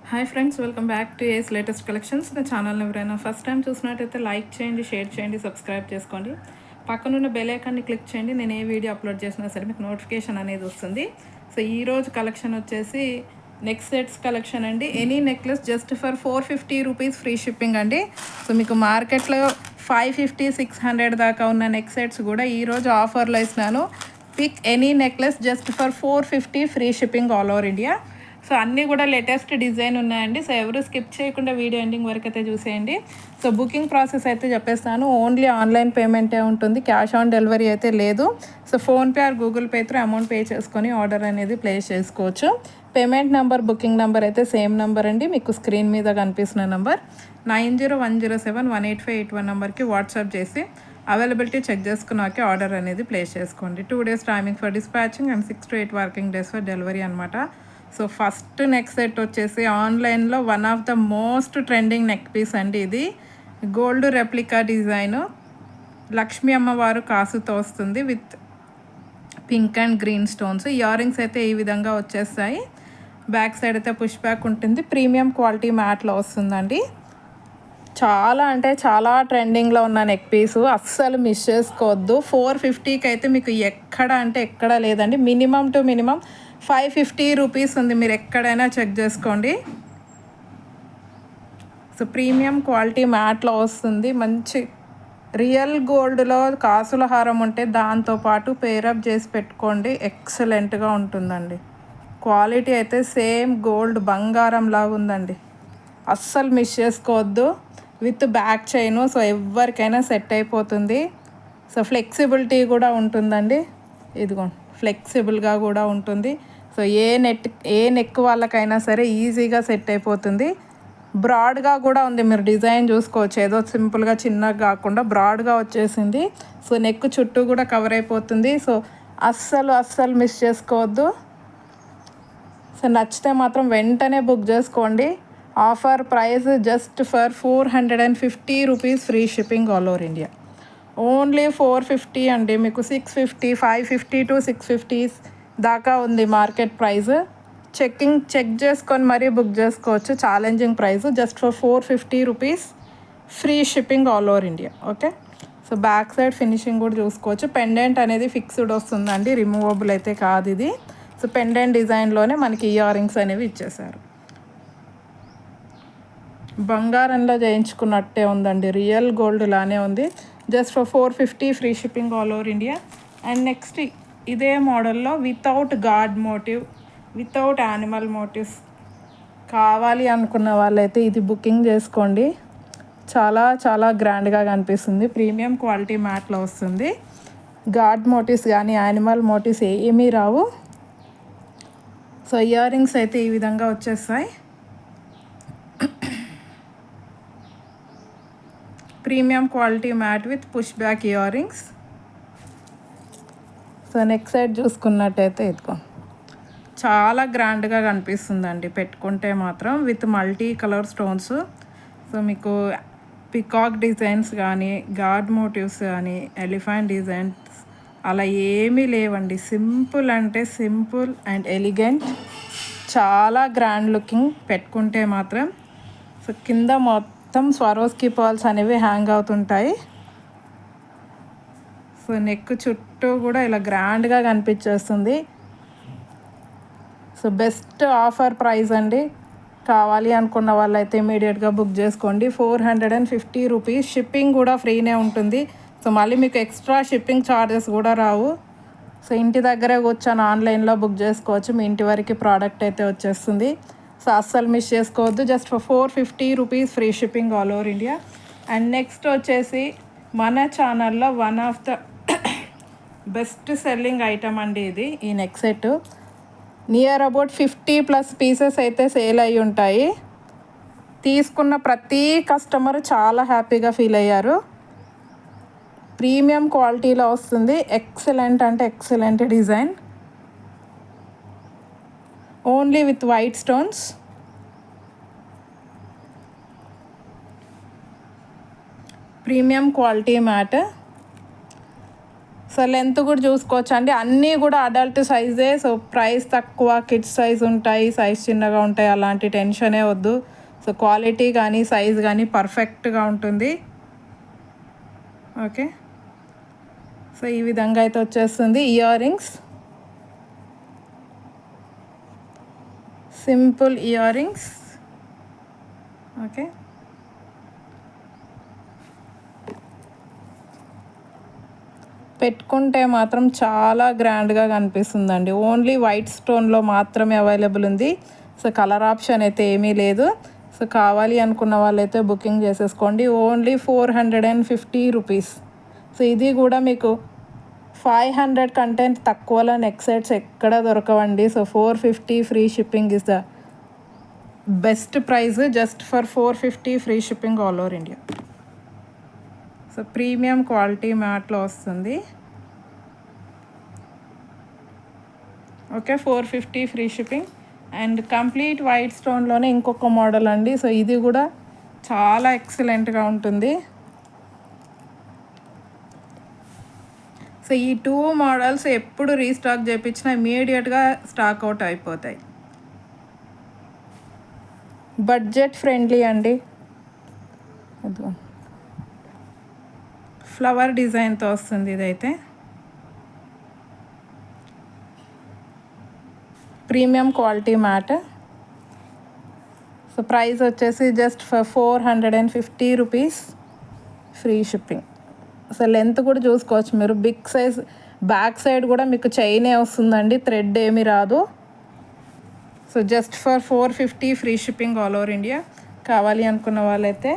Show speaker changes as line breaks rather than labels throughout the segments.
Hi friends, welcome back to Ace latest collections. నా ఛానల్ని ఎవరైనా ఫస్ట్ టైం చూసినట్టయితే లైక్ చేయండి, షేర్ చేయండి, సబ్స్క్రైబ్ చేసుకోండి. పక్కనున్న బెల్ ఐకాన్ని క్లిక్ చేయండి. నేను ఏ వీడియో అప్లోడ్ చేసినా సరే మీకు నోటిఫికేషన్ అనేది వస్తుంది. సో ఈరోజు కలెక్షన్ వచ్చేసి నెక్ సెట్స్ కలెక్షన్ అండి. Any necklace just for 450 rupees free shipping అండి. సో మీకు మార్కెట్లో 550, 600 దాకా ఉన్న నెక్ సెట్స్ కూడా ఈరోజు ఆఫర్లో ఇస్తున్నాను. Pick any necklace just for 450 free shipping all over India. So అన్నీ కూడా లేటెస్ట్ డిజైన్ ఉన్నాయండి. సో ఎవరు స్కిప్ చేయకుండా వీడియో ఎండింగ్ వరకు అయితే చూసేయండి. సో బుకింగ్ ప్రాసెస్ అయితే చెప్పేస్తాను. ఓన్లీ ఆన్లైన్ పేమెంటే ఉంటుంది, క్యాష్ ఆన్ డెలివరీ అయితే లేదు. So PhonePe are Google pay through amount pay చేసుకొని ఆర్డర్ అనేది ప్లేస్ చేసుకోవచ్చు. పేమెంట్ నెంబర్, బుకింగ్ నెంబర్ అయితే సేమ్ నెంబర్ అండి. మీకు స్క్రీన్ మీద కనిపిస్తున్న నెంబర్ 9010718581 నెంబర్కి వాట్సాప్ చేసి అవైలబిలిటీ చెక్ చేసుకున్నాకే ఆర్డర్ అనేది ప్లేస్ చేసుకోండి. 2 days timing for dispatching and 6 to 8 working days for delivery అనమాట. సో ఫస్ట్ నెక్ సెట్ వచ్చేసి ఆన్లైన్లో one of the most trending neck piece అండి. ఇది గోల్డ్ రెప్లికా డిజైన్, లక్ష్మీ అమ్మవారు కాసుతో వస్తుంది with pink and green stones. Ear rings అయితే ఈ విధంగా వచ్చేస్తాయి. బ్యాక్ సైడ్ అయితే పుష్ బ్యాక్ ఉంటుంది. ప్రీమియం క్వాలిటీ మ్యాట్లో వస్తుందండి. చాలా అంటే చాలా ట్రెండింగ్లో ఉన్న నెక్ పీసు, అస్సలు మిస్ చేసుకోవద్దు. 450కి అయితే మీకు ఎక్కడ అంటే ఎక్కడ లేదండి. మినిమం టు మినిమం 550 రూపీస్ ఉంది. మీరు ఎక్కడైనా చెక్ చేసుకోండి. సో ప్రీమియం క్వాలిటీ మ్యాట్లో వస్తుంది. మంచి రియల్ గోల్డ్లో కాసుల హారం ఉంటే దాంతోపాటు పేరప్ చేసి పెట్టుకోండి, ఎక్సలెంట్గా ఉంటుందండి. క్వాలిటీ అయితే సేమ్ గోల్డ్ బంగారం లాగా ఉందండి. అస్సలు మిస్ చేసుకోవద్దు. విత్ బ్యాక్ చైను, సో ఎవరికైనా సెట్ అయిపోతుంది. సో ఫ్లెక్సిబిలిటీ కూడా ఉంటుందండి. ఇదిగోండి, ఫ్లెక్సిబుల్గా కూడా ఉంటుంది. సో ఏ నెక్ వాళ్ళకైనా సరే ఈజీగా సెట్ అయిపోతుంది. బ్రాడ్గా కూడా ఉంది, మీరు డిజైన్ చూసుకోవచ్చు. ఏదో సింపుల్గా చిన్నగా కాకుండా బ్రాడ్గా వచ్చేసింది. సో నెక్ చుట్టూ కూడా కవర్ అయిపోతుంది. సో అస్సలు మిస్ చేసుకోవద్దు. సో నచ్చితే మాత్రం వెంటనే బుక్ చేసుకోండి. Offer price just for 450 rupees free shipping all over India. Only 450 అండి. మీకు 650, 550 to 650 దాకా ఉంది మార్కెట్ ప్రైస్. చెక్ చేసుకొని మరీ బుక్ చేసుకోవచ్చు. Challenging price just for 450 rupees free shipping all over India. Okay. So back side finishing కూడా చూసుకోవచ్చు. Pendant అనేది ఫిక్స్డ్ వస్తుందండి, రిమూవబుల్ అయితే కాదు ఇది. సో పెండెంట్ డిజైన్లోనే మనకి ఇయర్ రింగ్స్ అనేవి ఇచ్చేసారు. బంగారంలో చేయించుకున్నట్టే ఉందండి, రియల్ గోల్డ్ లానే ఉంది. Just for 450 free shipping all over India. And next ఇదే మోడల్లో without god motive, without animal motives కావాలి అనుకున్న వాళ్ళైతే ఇది బుకింగ్ చేసుకోండి. చాలా గ్రాండ్గా కనిపిస్తుంది. ప్రీమియం క్వాలిటీ మ్యాట్లో వస్తుంది. గాడ్ మోటివ్స్ కానీ యానిమల్ మోటివ్స్ ఏమీ రావు. సో ఇయర్ రింగ్స్ అయితే ఈ విధంగా వచ్చేస్తాయి. Premium quality matte with push back ear rings. So neck side చూసుకున్నట్టయితే ఇదిగో చాలా గ్రాండ్గా కనిపిస్తుందండి పెట్టుకుంటే మాత్రం, with multi colour stones. So మీకు పికాక్ డిజైన్స్ కానీ, గాడ్ మోటివ్స్ కానీ, ఎలిఫెంట్ డిజైన్స్ అలా ఏమీ లేవండి. సింపుల్ అంటే సింపుల్ అండ్ ఎలిగెంట్, చాలా గ్రాండ్ లుకింగ్ పెట్టుకుంటే మాత్రం. సో కింద మొత్తం స్వరోస్కి పర్ల్స్ అనేవి హ్యాంగ్ అవుతుంటాయి. సో నెక్ చుట్టూ కూడా ఇలా గ్రాండ్గా కనిపించేస్తుంది. సో బెస్ట్ ఆఫర్ ప్రైస్ అండి. కావాలి అనుకున్న వాళ్ళైతే ఇమీడియట్గా బుక్ చేసుకోండి. 450 రూపీస్. షిప్పింగ్ కూడా ఫ్రీనే ఉంటుంది. సో మళ్ళీ మీకు ఎక్స్ట్రా షిప్పింగ్ ఛార్జెస్ కూడా రావు. సో ఇంటి దగ్గరే కూర్చొని ఆన్లైన్లో బుక్ చేసుకోవచ్చు. మీ ఇంటి వరకు ప్రోడక్ట్ అయితే వచ్చేస్తుంది. సో అస్సలు మిస్ చేసుకోవద్దు. Just for 450 rupees free shipping all over India. And next వచ్చేసి మన ఛానల్లో one of the best selling item అండి ఇది. ఈ neck set near about 50+ pieces అయితే సేల్ అయ్యి ఉంటాయి. తీసుకున్న ప్రతి కస్టమర్ చాలా హ్యాపీగా ఫీల్ అయ్యారు. ప్రీమియం క్వాలిటీలో వస్తుంది. ఎక్సలెంట్ అంటే excellent design, only with white stones. Premium quality matte. So length కూడా చూసుకోవచ్చు అండి, అన్నీ కూడా అడల్ట్ సైజే. సో ప్రైస్ తక్కువ, కిడ్స్ సైజ్ ఉంటాయి, సైజ్ చిన్నగా ఉంటాయి, అలాంటి టెన్షనే వద్దు. సో క్వాలిటీ కానీ సైజ్ కానీ పర్ఫెక్ట్గా ఉంటుంది. ఓకే, సో ఈ విధంగా అయితే వచ్చేస్తుంది ear rings. Simple ear rings. Okay, పెట్టుకుంటే మాత్రం చాలా గ్రాండ్గా కనిపిస్తుందండి. ఓన్లీ వైట్ స్టోన్లో మాత్రమే అవైలబుల్ ఉంది. సో కలర్ ఆప్షన్ అయితే ఏమీ లేదు. సో కావాలి అనుకున్న వాళ్ళైతే బుకింగ్ చేసేసుకోండి. Only 450 rupees. సో ఇది కూడా మీకు 500 కంటెంట్ తక్కువలో నెక్ సెట్స్ ఎక్కడ దొరకవండి. So 450 free shipping is the best price. Just for 450 free shipping all over India. So premium quality మ్యాట్లో వస్తుంది. Okay, 450 free shipping. And complete white స్టోన్లోనే ఇంకొక మోడల్ అండి. సో ఇది కూడా చాలా ఎక్సలెంట్గా ఉంటుంది. సో ఈ 2 మోడల్స్ ఎప్పుడు రీస్టాక్ చేయించినా ఇమీడియట్గా స్టాక్ అవుట్ అయిపోతాయి. బడ్జెట్ ఫ్రెండ్లీ అండి. ఫ్లవర్ డిజైన్తో వస్తుంది ఇదైతే. Premium quality matte. So price వచ్చేసి just for 450 rupees free shipping. So length కూడా చూసుకోవచ్చు మీరు. బిగ్ సైజ్, బ్యాక్ సైడ్ కూడా మీకు చైనే వస్తుందండి, థ్రెడ్ ఏమీ రాదు. So just for 450 free shipping all over India. కావాలి అనుకున్న వాళ్ళైతే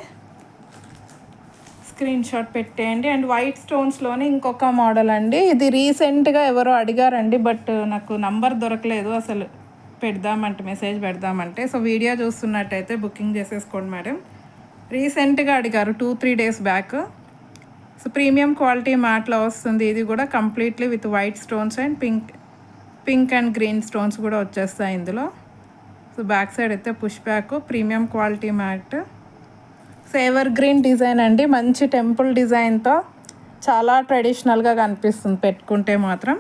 స్క్రీన్ షాట్ పెట్టేయండి. అండ్ వైట్ స్టోన్స్లోనే ఇంకొక మోడల్ అండి. ఇది రీసెంట్గా ఎవరో అడిగారండి, బట్ నాకు నంబర్ దొరకలేదు అసలు పెడదామంటే, మెసేజ్ పెడదామంటే. సో వీడియో చూస్తున్నట్టయితే బుకింగ్ చేసేసుకోండి మేడం. రీసెంట్గా అడిగారు 2-3 days back. So premium quality మ్యాట్లో వస్తుంది. ఇది కూడా completely with white stones and pink and green stones కూడా వచ్చేస్తాయి ఇందులో. సో బ్యాక్ సైడ్ అయితే push back. Premium quality matte. So evergreen design అండి, మంచి టెంపుల్ డిజైన్తో చాలా ట్రెడిషనల్గా కనిపిస్తుంది పెట్టుకుంటే మాత్రం.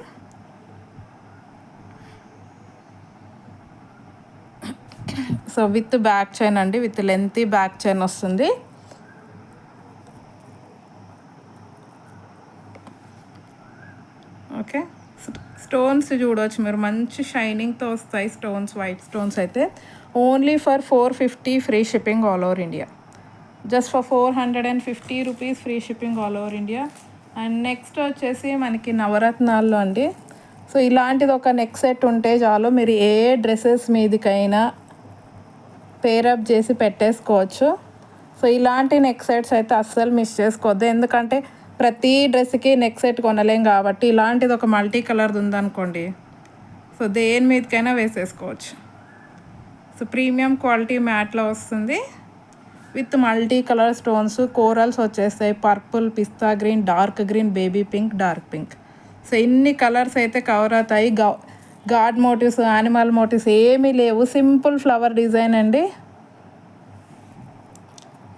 సో విత్ బ్యాక్ చైన్ అండి, విత్ లెంతీ బ్యాక్ చైన్ వస్తుంది. ఓకే, స్టోన్స్ చూడవచ్చు మీరు, మంచి షైనింగ్తో వస్తాయి స్టోన్స్, వైట్ స్టోన్స్ అయితే. Only for 450 free shipping all over India. Just for 450 rupees free shipping all over India. And next వచ్చేసి మనకి నవరత్నాల్లో అండి. సో ఇలాంటిది ఒక నెక్ సెట్ ఉంటే చాలు, మీరు ఏ డ్రెస్సెస్ మీదకైనా పేరప్ చేసి పెట్టేసుకోవచ్చు. సో ఇలాంటి నెక్ సెట్స్ అయితే అస్సలు మిస్ చేసుకోవద్దు, ఎందుకంటే ప్రతి డ్రెస్కి నెక్ సెట్ కొనలేం కాబట్టి. ఇలాంటిది ఒక మల్టీ కలర్ది ఉందనుకోండి, సో దేని మీదకైనా వేసేసుకోవచ్చు. సో ప్రీమియం క్వాలిటీ మ్యాట్లో వస్తుంది with multi colour stones. Corals వచ్చేస్తాయి, purple, pista green, dark green, baby pink, dark pink. So ఇన్ని కలర్స్ అయితే కవర్ అవుతాయి. గాడ్ మోటివ్స్, యానిమల్ మోటివ్స్ ఏమీ లేవు, సింపుల్ ఫ్లవర్ డిజైన్ అండి.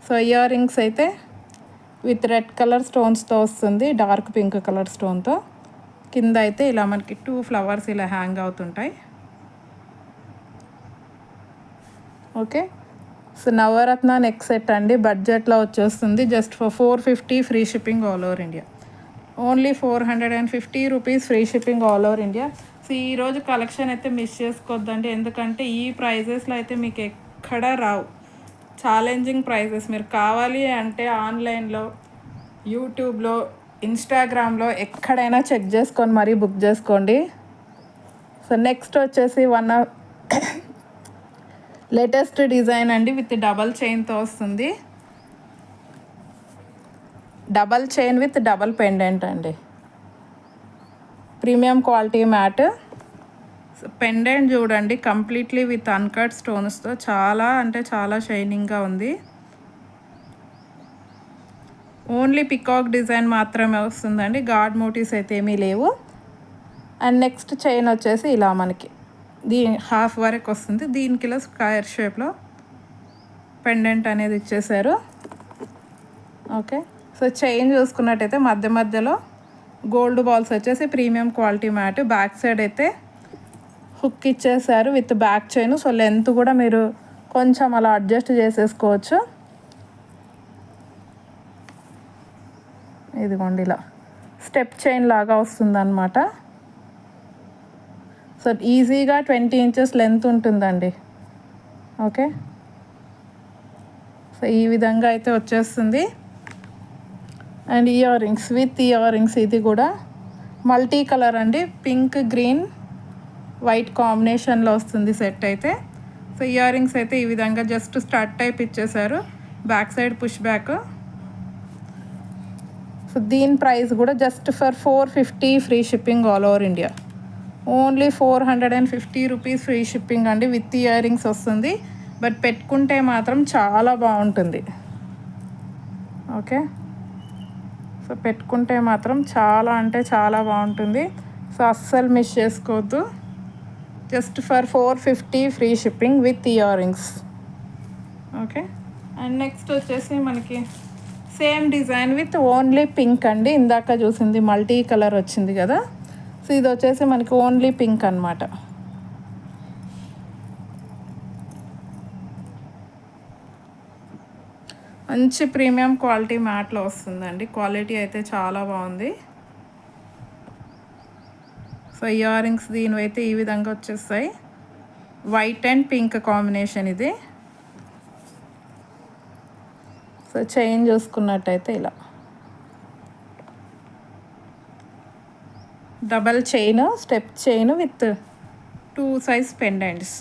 సో ఇయర్ రింగ్స్ అయితే విత్ రెడ్ కలర్ స్టోన్స్తో వస్తుంది, డార్క్ పింక్ కలర్ స్టోన్తో. కింద అయితే ఇలా మనకి 2 ఫ్లవర్స్ ఇలా హ్యాంగ్ అవుతుంటాయి. ఓకే, సో నవరత్న నెక్ సెట్ అండి, బడ్జెట్లో వచ్చేస్తుంది. Just for 450 free shipping all over India. Only 450 rupees free shipping all over India. So ఈరోజు కలెక్షన్ అయితే మిస్ చేసుకోవద్దండి, ఎందుకంటే ఈ ప్రైజెస్లో అయితే మీకు ఎక్కడ రావు. Challenging prices. మీరు కావాలి అంటే ఆన్లైన్లో, యూట్యూబ్లో, ఇన్స్టాగ్రామ్లో ఎక్కడైనా చెక్ చేసుకొని మరీ బుక్ చేసుకోండి. సో నెక్స్ట్ వచ్చేసి లేటెస్ట్ డిజైన్ అండి, విత్ డబల్ చైన్తో వస్తుంది. Double chain with double pendant అండి. Premium quality matte. పెండెంట్ చూడండి, కంప్లీట్లీ విత్ అన్కట్ స్టోన్స్తో చాలా అంటే చాలా షైనింగ్గా ఉంది. ఓన్లీ పికాక్ డిజైన్ మాత్రమే వస్తుందండి, గాడ్ మోటివ్స్ అయితే ఏమీ లేవు. అండ్ నెక్స్ట్ చైన్ వచ్చేసి ఇలా మనకి హాఫ్ వరకు వస్తుంది. దీనికి ఇలా స్క్వేర్ షేప్లో పెండెంట్ అనేది ఇచ్చేసారు. ఓకే, సో చైన్ చూసుకున్నట్టయితే మధ్య మధ్యలో గోల్డ్ బాల్స్ వచ్చేసి premium quality mat. Back side అయితే హుక్ ఇచ్చేసారు with back chain. So length కూడా మీరు కొంచెం అలా అడ్జస్ట్ చేసేసుకోవచ్చు. ఇదిగోండి ఇలా స్టెప్ చైన్ లాగా వస్తుందన్నమాట. సో ఈజీగా 20 ఇంచెస్ లెంత్ ఉంటుందండి. ఓకే, సో ఈ విధంగా అయితే వచ్చేస్తుంది. And year rings with ear rings, ఇది కూడా మల్టీ కలర్ అండి, పింక్ గ్రీన్ వైట్ కాంబినేషన్లో వస్తుంది సెట్ అయితే. సో ఇయర్ రింగ్స్ అయితే ఈ విధంగా జస్ట్ స్టడ్ టైప్ ఇచ్చేసారు, back side push back. So దీని ప్రైస్ కూడా just for 450 free shipping all over India. Only 450 rupees free shipping అండి, విత్ ఇయర్ రింగ్స్ వస్తుంది. బట్ పెట్టుకుంటే మాత్రం చాలా బాగుంటుంది. ఓకే, సో పెట్టుకుంటే మాత్రం చాలా అంటే చాలా బాగుంటుంది. సో అస్సలు మిస్ చేసుకోవద్దు. Just for 450 free shipping with ear rings. Okay, and next వచ్చేసి మనకి same design with only pink అండి. ఇందాక చూసింది మల్టీ కలర్ వచ్చింది కదా, సో ఇది వచ్చేసి మనకి ఓన్లీ పింక్ అనమాట. మంచి ప్రీమియం క్వాలిటీ మ్యాట్లో వస్తుందండి. క్వాలిటీ అయితే చాలా బాగుంది. సో ఇయర్ రింగ్స్ దీనివైతే ఈ విధంగా వచ్చేస్తాయి, వైట్ అండ్ పింక్ కాంబినేషన్ ఇది. సో చైన్ చూసుకున్నట్టయితే ఇలా double chain, step chain with 2 size pendants.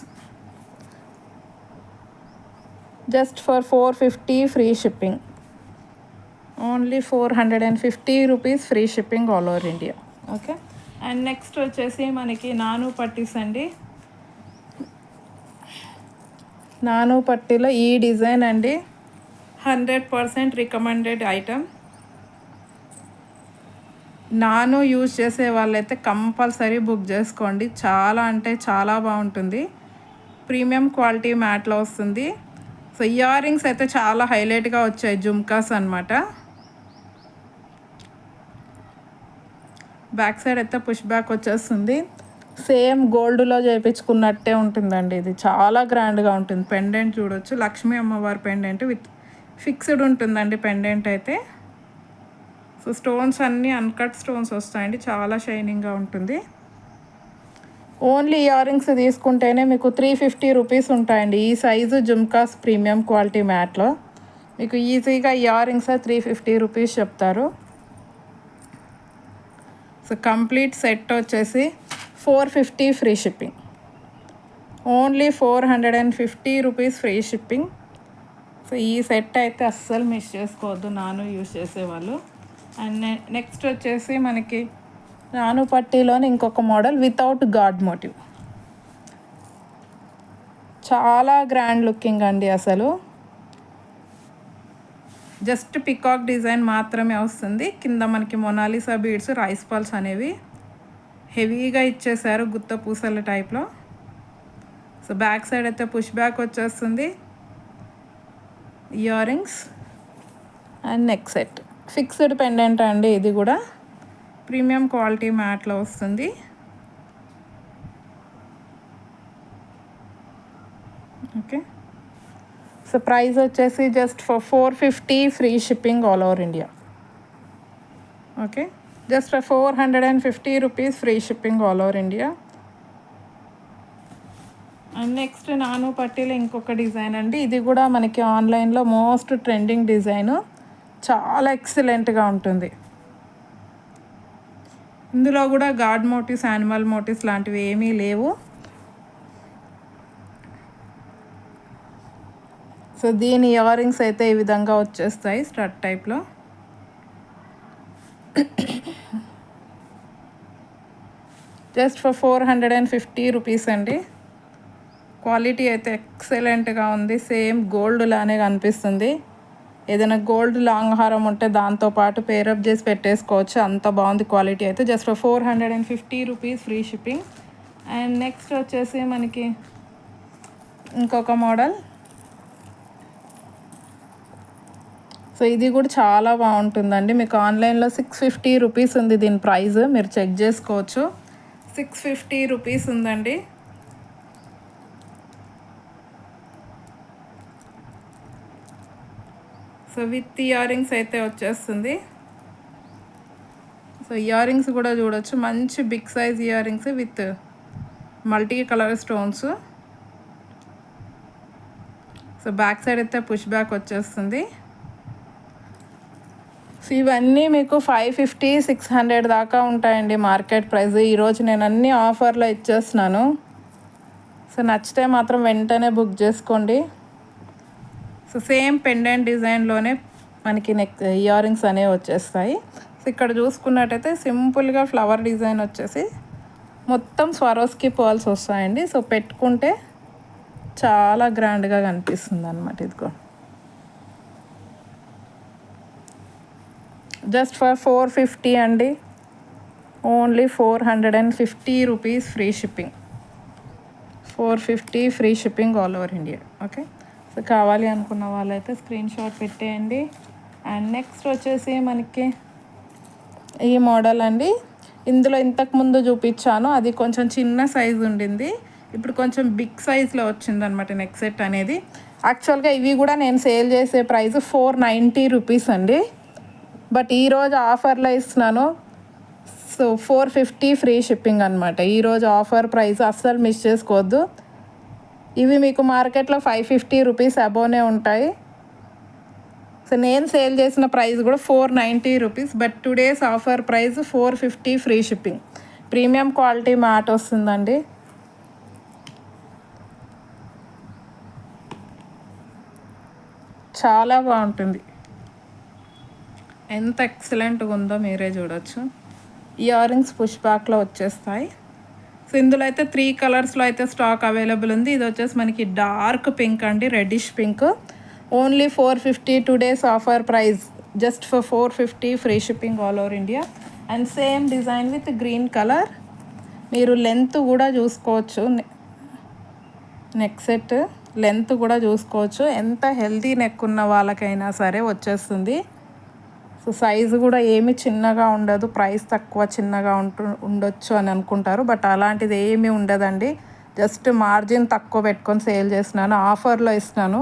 Just for 450 free shipping. Only 450 rupees free shipping all over India. Okay, and next వచ్చేసి మనకి నాను పట్టీస్ అండి. నాను పట్టీలో ఈ డిజైన్ అండి 100% రికమెండెడ్ ఐటమ్. నాను యూజ్ చేసే వాళ్ళైతే కంపల్సరీ బుక్ చేసుకోండి, చాలా అంటే చాలా బాగుంటుంది. ప్రీమియం క్వాలిటీ మ్యాట్లో వస్తుంది. సో ఇయర్ రింగ్స్ అయితే చాలా హైలైట్గా వచ్చాయి, జుమ్కాస్ అనమాట. బ్యాక్ సైడ్ అయితే పుష్ బ్యాక్ వచ్చేస్తుంది, సేమ్ గోల్డ్లో చేయించుకున్నట్టే ఉంటుందండి. ఇది చాలా గ్రాండ్గా ఉంటుంది. పెండెంట్ చూడొచ్చు, లక్ష్మీ అమ్మవారి పెండెంట్ విత్ ఫిక్స్డ్ ఉంటుందండి పెండెంట్ అయితే. సో స్టోన్స్ అన్నీ అన్కట్ స్టోన్స్ వస్తాయండి, చాలా షైనింగ్గా ఉంటుంది. ఓన్లీ ఇయర్ రింగ్స్ తీసుకుంటేనే మీకు 350 రూపీస్ ఉంటాయండి. ఈ సైజు జుమ్కాస్ ప్రీమియం క్వాలిటీ మ్యాట్లో మీకు ఈజీగా ఇయర్ రింగ్స్ 350 రూపీస్ చెప్తారు. సో కంప్లీట్ సెట్ వచ్చేసి 450 free shipping. Only 450 rupees free shipping. So ఈ సెట్ అయితే అస్సలు మిస్ చేసుకోవద్దు నాను యూజ్ చేసేవాళ్ళు. అండ్ నెక్స్ట్ వచ్చేసి మనకి నాను పట్టీలోని ఇంకొక మోడల్ వితౌట్ గాడ్ మోటివ్. చాలా గ్రాండ్ లుకింగ్ అండి. అసలు జస్ట్ పికాక్ డిజైన్ మాత్రమే వస్తుంది. కింద మనకి మొనాలిసా బీడ్స్, రైస్ పల్స్ అనేవి హెవీగా ఇచ్చేసారు, గుత్త పూసల టైప్లో. సో బ్యాక్ సైడ్ అయితే పుష్ బ్యాక్ వచ్చేస్తుంది, ear rings and neck set. Fixed pendant అండి, ఇది కూడా ప్రీమియం క్వాలిటీ మ్యాట్లో వస్తుంది. ఓకే, సో ప్రైస్ వచ్చేసి just for 450 free shipping all over India. Okay, just for 450 rupees free shipping all over India. And next నాను పట్టీలో ఇంకొక design అండి. ఇది కూడా మనకి ఆన్లైన్లో మోస్ట్ ట్రెండింగ్ డిజైను, చాలా ఎక్సలెంట్గా ఉంటుంది. ఇందులో కూడా గాడ్ మోటివ్స్, యానిమల్ మోటివ్స్ లాంటివి ఏమీ లేవు. సో దీని ఇయర్ రింగ్స్ అయితే ఈ విధంగా వచ్చేస్తాయి స్టడ్ టైప్లో. జస్ట్ ఫర్ 450 రూపీస్ అండి. క్వాలిటీ అయితే ఎక్సలెంట్గా ఉంది, సేమ్ గోల్డ్ లానే కనిపిస్తుంది. ఏదైనా గోల్డ్ లాంగ్ హారం ఉంటే దాంతోపాటు పేరప్ చేసి పెట్టేసుకోవచ్చు, అంత బాగుంది క్వాలిటీ అయితే. Just for 450 rupees free shipping. And next వచ్చేసి మనకి ఇంకొక మోడల్. సో ఇది కూడా చాలా బాగుంటుందండి. మీకు ఆన్లైన్లో 650 రూపీస్ ఉంది దీని ప్రైస్, మీరు చెక్ చేసుకోవచ్చు. 650 రూపీస్ ఉందండి. సో విత్ ఇయర్ రింగ్స్ అయితే వచ్చేస్తుంది. సో ఇయర్ రింగ్స్ కూడా చూడొచ్చు, మంచి big size ear rings with multi colour stones. So back side అయితే పుష్ బ్యాక్ వచ్చేస్తుంది. సో ఇవన్నీ మీకు 550, 600 దాకా ఉంటాయండి మార్కెట్ ప్రైస్. ఈరోజు నేను అన్ని ఆఫర్లో ఇచ్చేస్తున్నాను. సో నచ్చితే మాత్రం వెంటనే బుక్ చేసుకోండి. సో సేమ్ పెండెంట్ డిజైన్లోనే మనకి ఇయర్ రింగ్స్ అనేవి వచ్చేస్తాయి. సో ఇక్కడ చూసుకున్నట్టయితే సింపుల్గా ఫ్లవర్ డిజైన్ వచ్చేసి మొత్తం స్వరోస్కి పర్ల్స్ వస్తాయండి. సో పెట్టుకుంటే చాలా గ్రాండ్గా కనిపిస్తుంది అన్నమాట. ఇదిగో జస్ట్ ఫర్ 450 అండి, only 450 rupees free shipping. 450 free shipping all over India. Okay, so కావాలి అనుకున్న వాళ్ళైతే స్క్రీన్ షాట్ పెట్టేయండి. అండ్ నెక్స్ట్ వచ్చేసి మనకి ఈ మోడల్ అండి. ఇందులో ఇంతకుముందు చూపించాను, అది కొంచెం చిన్న సైజు ఉండింది, ఇప్పుడు కొంచెం బిగ్ సైజ్లో వచ్చిందనమాట నెక్ సెట్ అనేది. యాక్చువల్గా ఇవి కూడా నేను సేల్ చేసే ప్రైస్ 490 రూపీస్ అండి, బట్ ఈరోజు ఆఫర్లో ఇస్తున్నాను. సో 450 ఫ్రీ షిప్పింగ్ అనమాట. ఈరోజు ఆఫర్ ప్రైస్ అస్సలు మిస్ చేసుకోవద్దు. ఇవి మీకు మార్కెట్లో 550 రూపీస్ అబోనే ఉంటాయి. సో నేను సేల్ చేసిన ప్రైస్ కూడా 490 rupees, but today's offer price 450 free shipping. Premium quality mat వస్తుందండి. చాలా బాగుంటుంది, ఎంత ఎక్సలెంట్గా ఉందో మీరే చూడొచ్చు. ఇయర్ రింగ్స్ పుష్ బ్యాక్లో వచ్చేస్తాయి. సో ఇందులో అయితే 3 కలర్స్లో అయితే స్టాక్ అవైలబుల్ ఉంది. ఇది వచ్చేసి మనకి డార్క్ పింక్ అండి, reddish pink. Only 450 today's offer price, just for 450 free shipping all over India. And same design with green colour. మీరు లెంత్ కూడా చూసుకోవచ్చు, నెక్ సెట్ లెంత్ కూడా చూసుకోవచ్చు. ఎంత హెల్తీ నెక్ ఉన్న వాళ్ళకైనా సరే వచ్చేస్తుంది. సో సైజు కూడా ఏమి చిన్నగా ఉండదు, ప్రైస్ తక్కువ చిన్నగా ఉండొచ్చు అని అనుకుంటారు, బట్ అలాంటిది ఏమీ ఉండదండి. జస్ట్ మార్జిన్ తక్కువ పెట్టుకొని సేల్ చేస్తున్నాను, ఆఫర్లో ఇస్తున్నాను.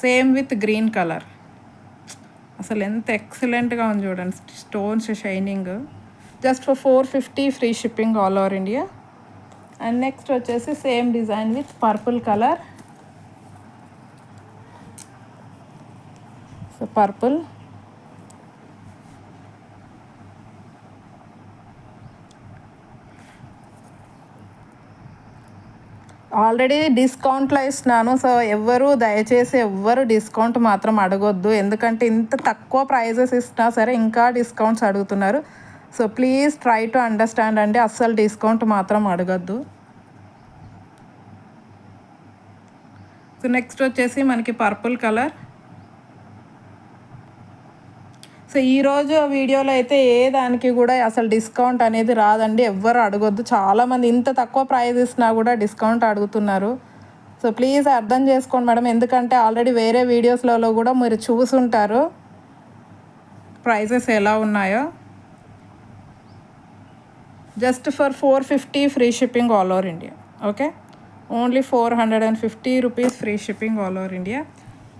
సేమ్ విత్ గ్రీన్ కలర్, అసలు ఎంత ఎక్సలెంట్గా ఉంది చూడండి, stones shining. Just for 450 free shipping all over India. And next వచ్చేసి same design with purple colour. So purple, already డిస్కౌంట్లో ఇస్తున్నాను. సో దయచేసి ఎవ్వరు డిస్కౌంట్ మాత్రం అడగొద్దు, ఎందుకంటే ఇంత తక్కువ ప్రైజెస్ ఇస్తున్నా సరే ఇంకా డిస్కౌంట్స్ అడుగుతున్నారు. So please try to understand అండి, అస్సలు డిస్కౌంట్ మాత్రం అడగద్దు. సో నెక్స్ట్ వచ్చేసి మనకి పర్పుల్ కలర్. సో ఈరోజు వీడియోలో అయితే ఏ దానికి కూడా అసలు డిస్కౌంట్ అనేది రాదండి, ఎవ్వరు అడగొద్దు. చాలామంది ఇంత తక్కువ ప్రైస్ ఇచ్చినా కూడా డిస్కౌంట్ అడుగుతున్నారు. సో ప్లీజ్ అర్థం చేసుకోండి మేడం, ఎందుకంటే ఆల్రెడీ వేరే వీడియోస్లలో కూడా మీరు చూసుంటారు ప్రైజెస్ ఎలా ఉన్నాయో. Just for 450 free shipping all over India. Okay, only 450 rupees free shipping all over India.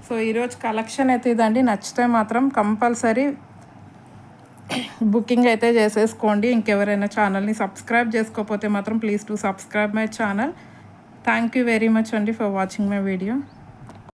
So ఈరోజు కలెక్షన్ అయితే ఇదండి, నచ్చితే మాత్రం కంపల్సరీ బుకింగ్ అయితే చేసేసుకోండి. ఇంకెవరైనా ఛానల్ని సబ్స్క్రైబ్ చేసుకోకపోతే మాత్రం please to subscribe my channel. Thank you very much అండి ఫర్ వాచింగ్ మై వీడియో.